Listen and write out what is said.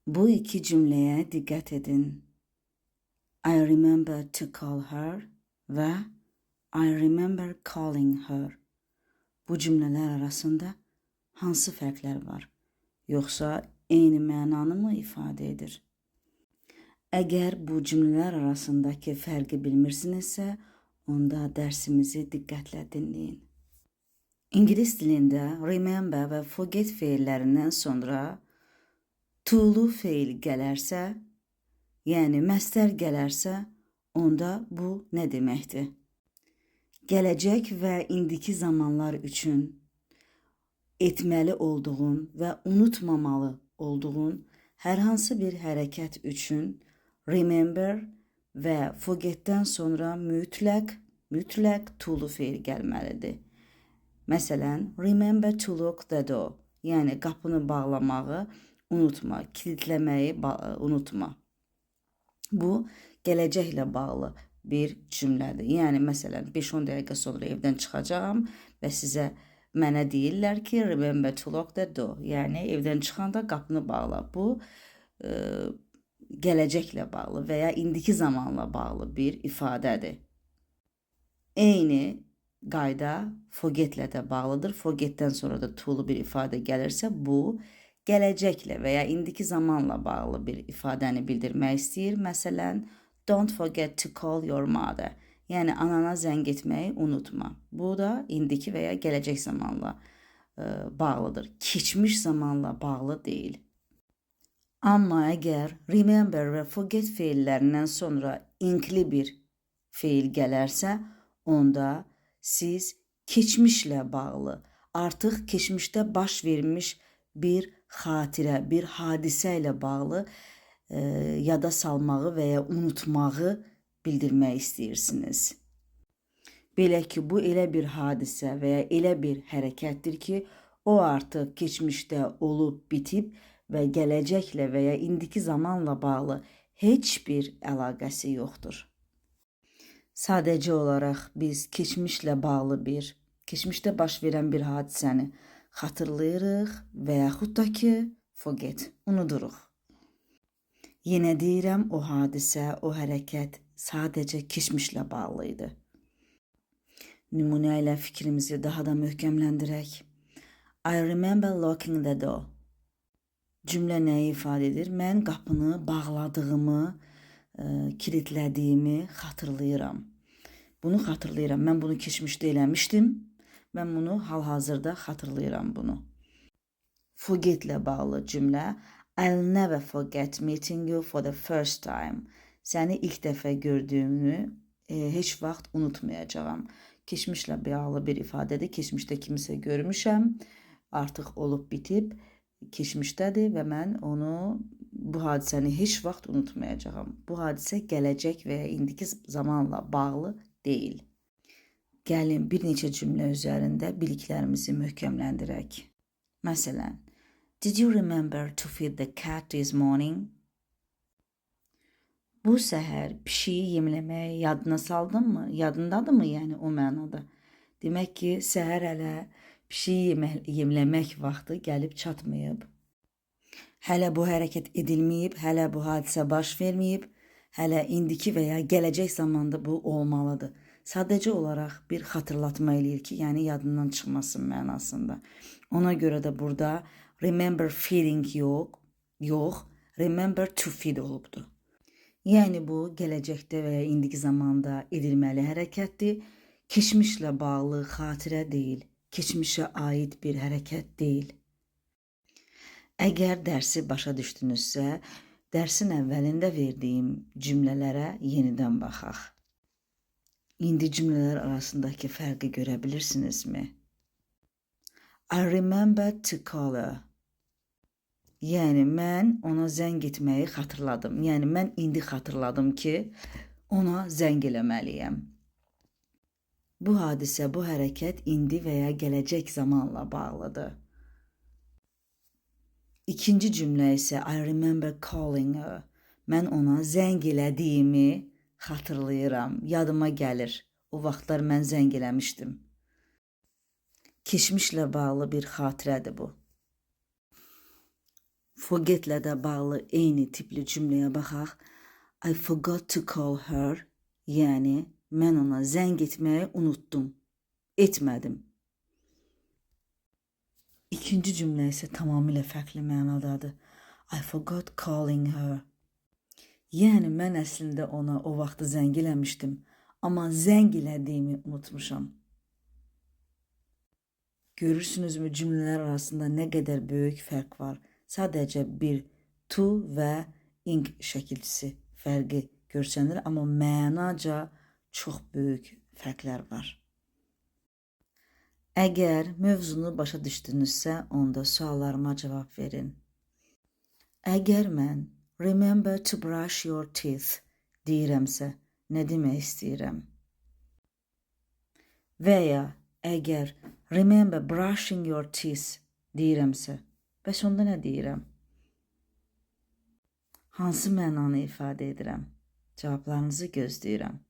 Bu iki cümleye dikkat edin. I remember to call her ve I remember calling her. Bu cümleler arasında hansı fərqlər var? Yoxsa eyni mənanı mı ifadə edir? Əgər bu cümlələr arasındakı fərqi bilmirsinizsə, onda dərsimizi diqqətlə dinləyin. İngilis dilində remember və forget feillərindən sonra to'lu feil gələrsə, yəni məstər gələrsə, onda bu nə deməkdir? Gələcək və indiki zamanlar üçün etməli olduğun və unutmamalı olduğun hər hansı bir hərəkət üçün remember və forgetdən sonra mütləq to'lu feil gəlməlidir. Məsələn, remember to lock the door, yəni qapını bağlamağı unutma, kilitləməyi unutma. Bu, gələcəklə bağlı bir cümlədir. Yəni, məsələn, 5-10 dəqiqə sonra evdən çıxacağam və mənə deyirlər ki, remember to lock the door, yəni evdən çıxanda qapını bağla. Bu, gələcəklə bağlı və ya indiki zamanla bağlı bir ifadədir. Eyni qayda forgetlə də bağlıdır. Forgetdən sonra da to'lu bir ifadə gəlirsə, bu, gələcəklə və ya indiki zamanla bağlı bir ifadəni bildirmək istəyir. Məsələn, don't forget to call your mother. Yəni, anana zəng etməyi unutma. Bu da indiki və ya gələcək zamanla bağlıdır. Keçmiş zamanla bağlı deyil. Amma əgər remember və forget feillərindən sonra inkli bir feil gələrsə, onda siz keçmişlə bağlı, artıq keçmişdə baş vermiş bir xatirə, bir hadisə ilə bağlı yada salmağı və ya unutmağı bildirmək istəyirsiniz. Belə ki, bu elə bir hadisə və ya elə bir hərəkətdir ki, o artıq keçmişdə olub bitib və gələcəklə və ya indiki zamanla bağlı heç bir əlaqəsi yoxdur. Sadəcə olaraq biz keçmişlə bağlı keçmişdə baş verən bir hadisəni xatırlayırıq və yaxud da ki, forget, unuduruq. Yenə deyirəm, o hadisə, o hərəkət sadəcə keçmişlə bağlı idi. Nümunə ilə fikrimizi daha da möhkəmləndirək. I remember locking the door. Cümlə nəyi ifadə edir? Mən qapını bağladığımı, kilitlədiyimi xatırlayıram. Bunu xatırlayıram. Mən bunu keçmişdə eləmişdim. Mən bunu hal-hazırda xatırlayıram bunu. Forgetlə bağlı cümlə. I'll never forget meeting you for the first time. Səni ilk dəfə gördüyümü heç vaxt unutmayacağam. Keçmişlə bağlı bir ifadədir. Keçmişdə kimisə görmüşəm. Artıq olub bitib. Keçmişdədir və mən bu hadisəni heç vaxt unutmayacağam. Bu hadisə gələcək və ya indiki zamanla bağlı deyil. Gəlin bir neçə cümlə üzərində biliklərimizi möhkəmləndirək. Məsələn, did you remember to feed the cat this morning? Bu səhər pişiyi yemləməyi yadına saldın mı? Yadındadırmı yəni o mənada? Demək ki, səhər hələ pişiyi yemləmək vaxtı gəlib çatmayıb. Hələ bu hərəkət edilməyib, hələ bu hadisə baş verməyib, hələ indiki və ya gələcək zamanda bu olmalıdır. Sadəcə olaraq bir xatırlatma eləyir ki, yəni yadından çıxmasın mənasında. Ona görə də burada remember feeding yox, remember to feed olubdur. Yəni bu, gələcəkdə və ya indiki zamanda edilməli hərəkətdir, keçmişlə bağlı xatirə deyil, keçmişə aid bir hərəkət deyil. Əgər dərsi başa düşdünüzsə, dərsin əvvəlində verdiyim cümlələrə yenidən baxaq. İndi cümlələr arasındakı fərqi görə bilirsinizmi? I remember to call her. Yəni, mən ona zəng etməyi xatırladım. Yəni, mən indi xatırladım ki, ona zəng eləməliyəm. Bu hadisə, bu hərəkət indi və ya gələcək zamanla bağlıdır. İkinci cümlə isə I remember calling her. Mən ona zəng elədiyimi xatırlayıram, yadıma gəlir. O vaxtlar mən zəng eləmişdim. Keçmişlə bağlı bir xatirədir bu. Forgetlə də bağlı eyni tipli cümləyə baxaq. I forgot to call her. Yəni, mən ona zəng etməyi unutdum. Etmədim. İkinci cümlə isə tamamilə fərqli mənadadır. I forgot calling her. Yəni, mən əslində ona o vaxtı zəng eləmişdim, amma zəng elədiyimi unutmuşam. Görürsünüzmü cümlələr arasında nə qədər böyük fərq var. Sadəcə bir to və ing şəkilçisi fərqi görsənir, amma mənaca çox böyük fərqlər var. Əgər mövzunu başa düşdünüzsə, onda suallarıma cavab verin. Əgər mən remember to brush your teeth deyirəmsə, nə demək istəyirəm? Və ya əgər remember brushing your teeth deyirəmsə, bəs onda nə deyirəm? Hansı mənanı ifadə edirəm? Cavablarınızı gözləyirəm.